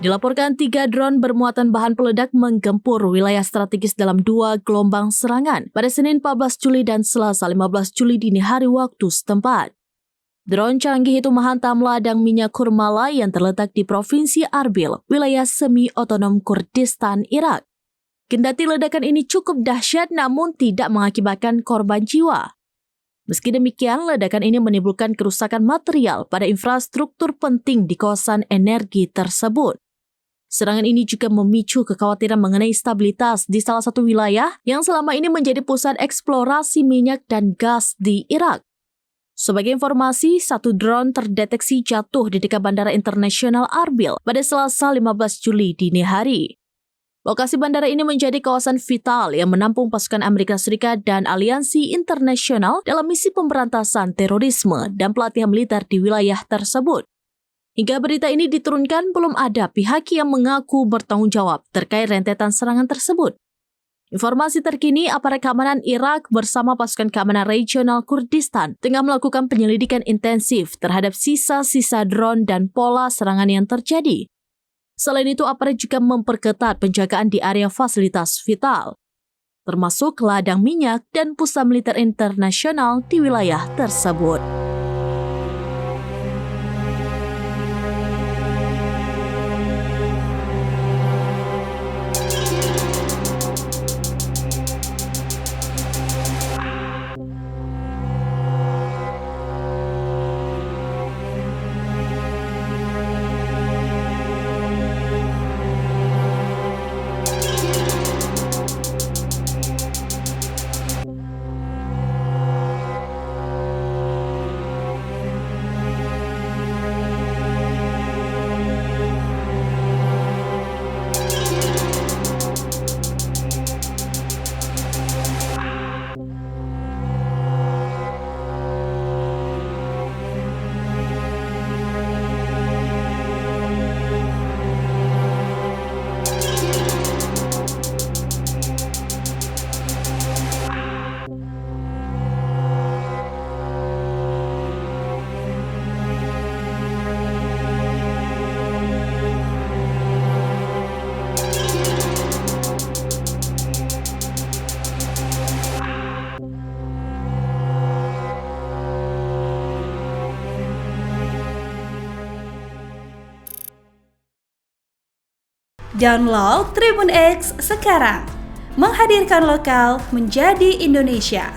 Dilaporkan 3 drone bermuatan bahan peledak menggempur wilayah strategis dalam 2 gelombang serangan pada Senin 14 Juli dan Selasa 15 Juli dini hari waktu setempat. Drone canggih itu menghantam ladang minyak Kurmala yang terletak di Provinsi Arbil, wilayah semi-otonom Kurdistan, Irak. Kendati ledakan ini cukup dahsyat namun tidak mengakibatkan korban jiwa. Meski demikian, ledakan ini menimbulkan kerusakan material pada infrastruktur penting di kawasan energi tersebut. Serangan ini juga memicu kekhawatiran mengenai stabilitas di salah satu wilayah yang selama ini menjadi pusat eksplorasi minyak dan gas di Irak. Sebagai informasi, 1 drone terdeteksi jatuh di dekat Bandara Internasional Arbil pada Selasa 15 Juli dini hari. Lokasi bandara ini menjadi kawasan vital yang menampung pasukan Amerika Serikat dan aliansi internasional dalam misi pemberantasan terorisme dan pelatihan militer di wilayah tersebut. Hingga berita ini diturunkan, belum ada pihak yang mengaku bertanggung jawab terkait rentetan serangan tersebut. Informasi terkini, aparat keamanan Irak bersama pasukan keamanan regional Kurdistan tengah melakukan penyelidikan intensif terhadap sisa-sisa drone dan pola serangan yang terjadi. Selain itu, aparat juga memperketat penjagaan di area fasilitas vital, termasuk ladang minyak dan pusat militer internasional di wilayah tersebut. Download Tribun X sekarang, menghadirkan lokal menjadi Indonesia.